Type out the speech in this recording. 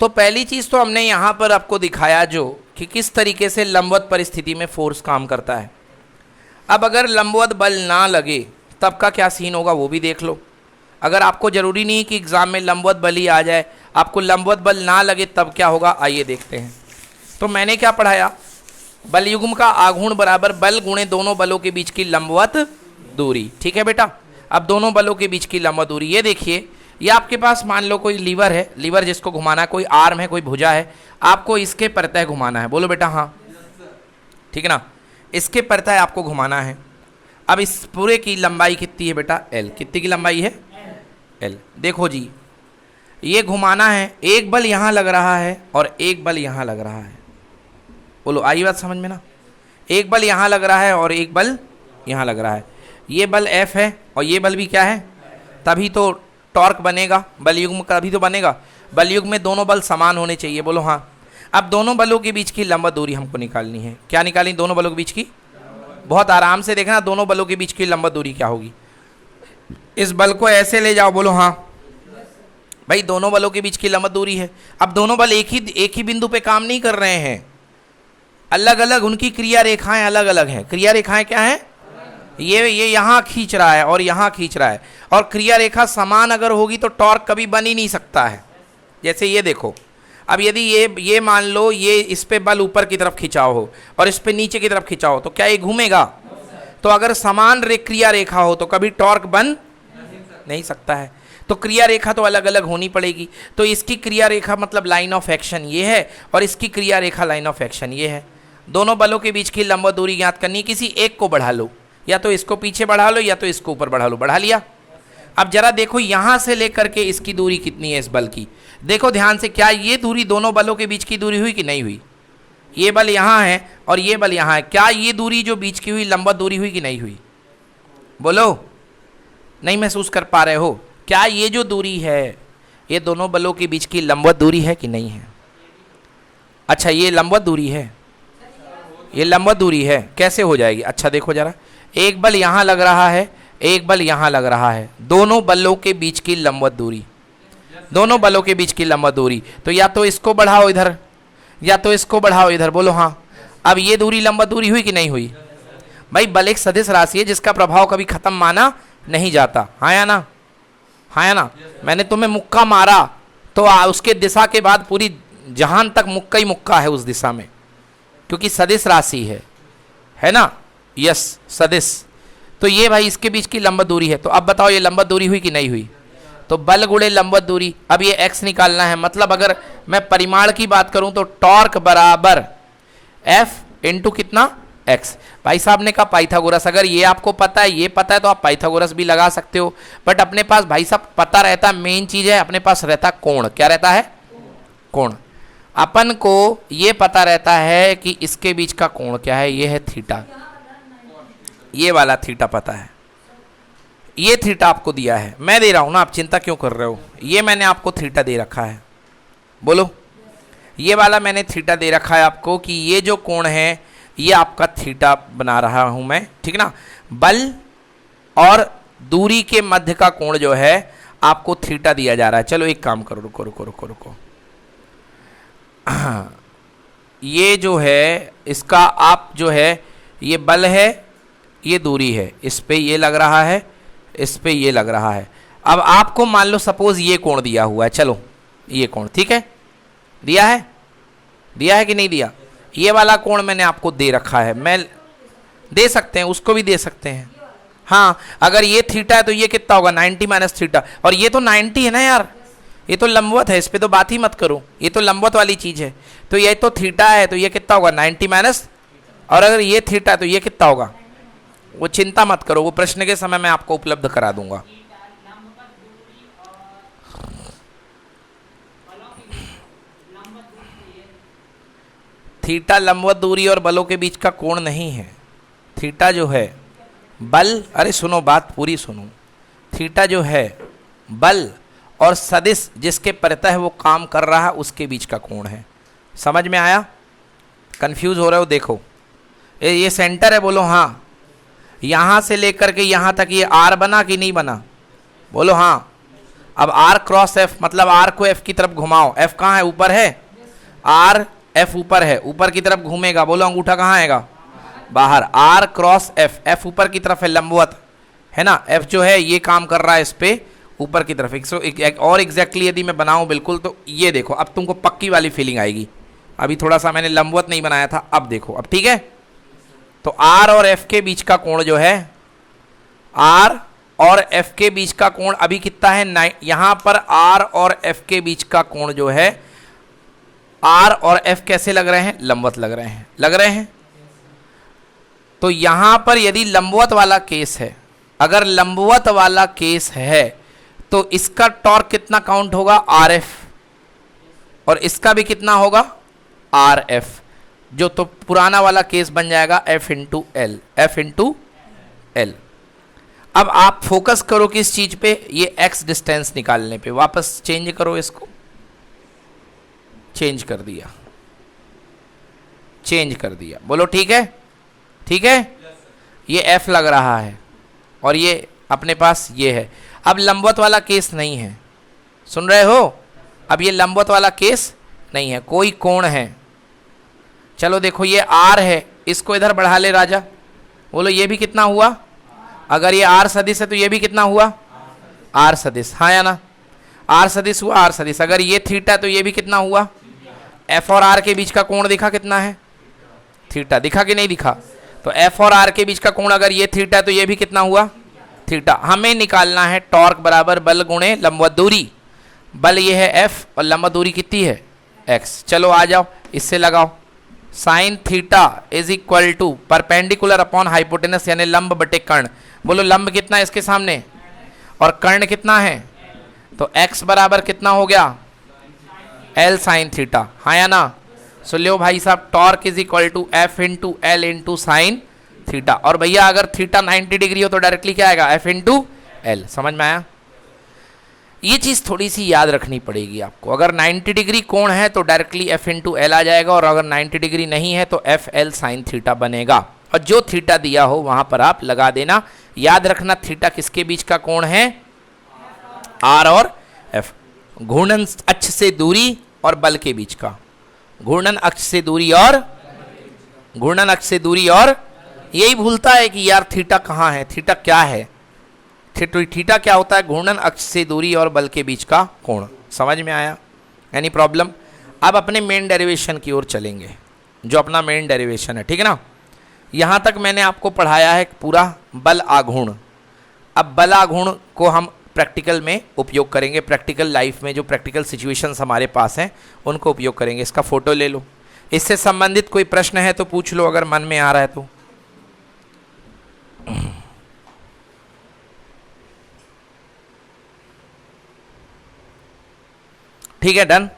तो पहली चीज तो हमने यहां पर आपको दिखाया जो कि किस तरीके से लंबवत परिस्थिति में फोर्स काम करता है। अब अगर लंबवत बल ना लगे तब का क्या सीन होगा वो भी देख लो। अगर आपको जरूरी नहीं कि एग्जाम में लंबवत बल ही आ जाए, आपको लंबवत बल ना लगे तब क्या होगा, आइए देखते हैं। तो मैंने क्या पढ़ाया, बल युग्म का आघूर्ण बराबर बल गुणे दोनों बलों के बीच की लंबवत दूरी। ठीक है बेटा, अब दोनों बलों के बीच की लंबवत दूरी, ये देखिए, ये आपके पास मान लो कोई लीवर है, लीवर जिसको घुमाना है, कोई आर्म है, कोई भुजा है, आपको इसके प्रत्यय घुमाना है। बोलो बेटा हाँ, ठीक है ना, इसके प्रत्यय आपको घुमाना है। अब इस पूरे की लंबाई कितनी है बेटा, एल। कितनी की लंबाई है, एल। देखो जी, ये घुमाना है, एक बल यहाँ लग रहा है और एक बल यहाँ लग रहा है। बोलो आई बात समझ में ना, एक बल यहाँ लग रहा है और एक बल यहाँ लग रहा है। ये बल F है और ये बल भी क्या है, तभी तो टॉर्क बनेगा, बल युग्म का भी तो बनेगा। बल युग्म में दोनों बल समान होने चाहिए। बोलो हाँ। अब दोनों बलों के बीच की लंबवत दूरी हमको निकालनी है। क्या निकालनी, दोनों बलों के बीच की, बहुत आराम से देखना, दोनों बलों के बीच की लंबवत दूरी क्या होगी। इस बल को ऐसे ले जाओ, बोलो हाँ भाई, दोनों बलों के बीच की लंबवत दूरी है। अब दोनों बल एक ही बिंदु पे काम नहीं कर रहे हैं, अलग अलग उनकी क्रिया रेखाएं अलग अलग हैं। क्रिया रेखाएं क्या हैं, ये यहाँ खींच रहा है और यहाँ खींच रहा है, और क्रिया रेखा समान अगर होगी तो टॉर्क कभी बन ही नहीं सकता है। जैसे ये देखो, अब यदि ये मान लो ये इस पे बल ऊपर की तरफ खिंचाओ हो और इस पे नीचे की तरफ खिंचाओ, तो क्या ये घूमेगा, तो अगर समान क्रिया रेखा हो तो कभी टॉर्क बन नहीं सकता है। तो क्रिया रेखा तो अलग अलग होनी पड़ेगी। तो इसकी क्रिया रेखा मतलब लाइन ऑफ एक्शन ये है और इसकी क्रिया रेखा लाइन ऑफ एक्शन ये है। दोनों बलों के बीच की लंबवत दूरी ज्ञात करनी, किसी एक को बढ़ा लो, या तो इसको पीछे बढ़ा लो या तो इसको ऊपर बढ़ा लो। बढ़ा लिया। अब जरा देखो यहां से लेकर के इसकी दूरी कितनी है इस बल की, देखो ध्यान से, क्या ये दूरी दोनों बलों के बीच की दूरी हुई कि नहीं हुई। ये बल यहाँ है और ये बल यहाँ है, क्या ये दूरी जो बीच की हुई लंबवत दूरी हुई कि नहीं हुई। बोलो, नहीं महसूस कर पा रहे हो, क्या ये जो दूरी है ये दोनों बलों के बीच की लंबवत दूरी है कि नहीं है। अच्छा ये लंबवत दूरी है, ये लंबवत दूरी है, कैसे हो जाएगी। अच्छा देखो जरा, एक बल यहाँ लग रहा है, एक बल यहाँ लग रहा है, दोनों बलों के बीच की लंबवत दूरी, दोनों बलों के बीच की लंबवत दूरी, तो या तो इसको बढ़ाओ इधर या तो इसको बढ़ाओ इधर। बोलो हाँ। अब ये दूरी लंबवत दूरी हुई कि नहीं हुई। भाई बल एक सदिश राशि है जिसका प्रभाव कभी खत्म माना नहीं जाता। हाँ या ना, हाँ या ना। मैंने तुम्हें मुक्का मारा तो उसके दिशा के बाद पूरी जहान तक मुक्का ही मुक्का है उस दिशा में, क्योंकि सदिश राशि है ना। यस सदिश। तो ये भाई इसके बीच की लंबवत दूरी है। तो अब बताओ ये लंबवत दूरी हुई कि नहीं हुई। तो बल गुणे लंबवत दूरी, अब ये x निकालना है। मतलब अगर मैं परिमाण की बात करूं तो टॉर्क बराबर F इंटू कितना x। भाई साहब ने कहा पाइथागोरस, अगर ये आपको पता है, ये पता है तो आप पाइथागोरस भी लगा सकते हो, बट अपने पास भाई साहब पता रहता है, मेन चीज है अपने पास रहता कोण। क्या रहता है, कोण। अपन को ये पता रहता है कि इसके बीच का कोण क्या है, ये है थीटा, ये वाला थीटा पता है, ये थीटा आपको दिया है, मैं दे रहा हूं ना, आप चिंता क्यों कर रहे हो। ये मैंने आपको थीटा दे रखा है, बोलो ये वाला मैंने थीटा दे रखा है आपको कि ये जो कोण है ये आपका थीटा बना रहा हूं मैं, ठीक ना। बल और दूरी के मध्य का कोण जो है आपको थीटा दिया जा रहा है। चलो एक काम करो, रुको रुको रुको रुको, ये जो है इसका आप जो है ये बल है, ये दूरी है, इस पे ये लग रहा है, इस पे ये लग रहा है। अब आपको मान लो सपोज ये कोण दिया हुआ है, चलो ये कोण ठीक है, दिया है कि नहीं दिया। ये वाला कोण मैंने आपको दे रखा है, मैं दे सकते हैं, उसको भी दे सकते हैं। हाँ अगर ये थीटा है तो ये कितना होगा 90 माइनस थीटा, और ये तो 90 है ना यार, ये तो लंबवत है, इस पे तो बात ही मत करो, ये तो लंबवत वाली चीज है। तो ये तो थीटा है तो ये कितना होगा 90 माइनस, और अगर ये थीटा है तो ये कितना होगा, वो चिंता मत करो, वो प्रश्न के समय मैं आपको उपलब्ध करा दूंगा। थीटा लंबवत दूरी और बलों के बीच का कोण नहीं है। थीटा जो है बल, अरे सुनो बात पूरी सुनो, थीटा जो है बल और सदिश जिसके प्रत्यय वो काम कर रहा है उसके बीच का कोण है। समझ में आया, कंफ्यूज हो रहे हो। देखो ये सेंटर है, बोलो हाँ। यहां से लेकर के यहां तक ये आर बना कि नहीं बना, बोलो हाँ। अब आर क्रॉस एफ मतलब आर को एफ की तरफ घुमाओ, एफ कहाँ है, ऊपर है, आर एफ ऊपर है, ऊपर की तरफ घूमेगा, बोलो अंगूठा कहाँ आएगा, बाहर, आर क्रॉस एफ, एफ ऊपर की तरफ है लंबवत है ना, एफ जो है ये काम कर रहा है इस पे ऊपर की तरफ। और एग्जैक्टली यदि मैं बनाऊं बिल्कुल तो ये देखो, अब तुमको पक्की वाली फीलिंग आएगी। अभी थोड़ा सा मैंने लंबवत नहीं बनाया था, अब देखो, अब ठीक है। तो आर और एफ के बीच का कोण जो है, आर और एफ के बीच का कोण अभी कितना है, यहां पर आर और एफ के बीच का कोण जो है, आर और एफ कैसे लग रहे हैं, लंबवत लग रहे हैं, लग रहे हैं। तो यहां पर यदि लंबवत वाला केस है, अगर लंबवत वाला केस है तो इसका टॉर्क कितना काउंट होगा, आर एफ, और इसका भी कितना होगा, आर एफ, जो तो पुराना वाला केस बन जाएगा F into L, F into L. अब आप फोकस करो किस चीज पे, ये एक्स डिस्टेंस निकालने पे। वापस चेंज करो इसको, चेंज कर दिया, चेंज कर दिया, बोलो ठीक है, ठीक है। ये एफ लग रहा है और ये अपने पास ये है। अब लंबवत वाला केस नहीं है, सुन रहे हो, अब ये लंबवत वाला केस नहीं है, कोई कोण है। चलो देखो ये आर है, इसको इधर बढ़ा ले राजा, बोलो ये भी कितना हुआ, अगर ये आर सदिश है तो ये भी कितना हुआ, आर सदिश, हाँ या ना, आर सदिश हुआ, आर सदिश। अगर ये थीटा तो ये भी कितना हुआ, एफ और आर के बीच का कोण दिखा कितना है, थीटा, दिखा कि नहीं दिखा। तो एफ और आर के बीच का कोण अगर ये थीटा तो ये भी कितना हुआ, थीटा। हमें निकालना है टॉर्क बराबर बल गुणे लंबवत दूरी। बल ये है एफ और लंबवत दूरी कितनी है, एक्स। चलो आ जाओ, इससे लगाओ, sine theta is equal to perpendicular upon hypotenuse, यानी लंब बटे कर्ण। बोलो लंब कितना है इसके सामने और कर्ण कितना है, तो x बराबर कितना हो गया, एल साइन थीटा, हाँ या ना। सो लो भाई साहब, torque is equal to F into L into sine theta. और भैया अगर थीटा 90 डिग्री हो तो डायरेक्टली क्या आएगा, एफ इंटू एल। समझ में आया, ये चीज़ थोड़ी सी याद रखनी पड़ेगी आपको। अगर 90 डिग्री कोण है तो डायरेक्टली एफ इंटू एल आ जाएगा, और अगर 90 डिग्री नहीं है तो एफ एल साइन थीटा बनेगा। और जो थीटा दिया हो वहां पर आप लगा देना। याद रखना थीटा किसके बीच का कोण है, आर और एफ, घूर्णन अक्ष से दूरी और बल के बीच का, घूर्णन अक्ष से दूरी और, घूर्णन अक्ष से दूरी और। यही भूलता है कि यार थीटा कहाँ है, थीटा क्या है, थीटा क्या होता है, घूर्णन अक्ष से दूरी और बल के बीच का कोण। समझ में आया, एनी प्रॉब्लम। अब अपने मेन डेरिवेशन की ओर चलेंगे, जो अपना मेन डेरिवेशन है, ठीक है ना। यहाँ तक मैंने आपको पढ़ाया है पूरा बल आघूर्ण। अब बल आघूर्ण को हम प्रैक्टिकल में उपयोग करेंगे, प्रैक्टिकल लाइफ में जो प्रैक्टिकल सिचुएशंस हमारे पास हैं उनको उपयोग करेंगे। इसका फोटो ले लो, इससे संबंधित कोई प्रश्न है तो पूछ लो अगर मन में आ रहा है तो। ठीक है, डन।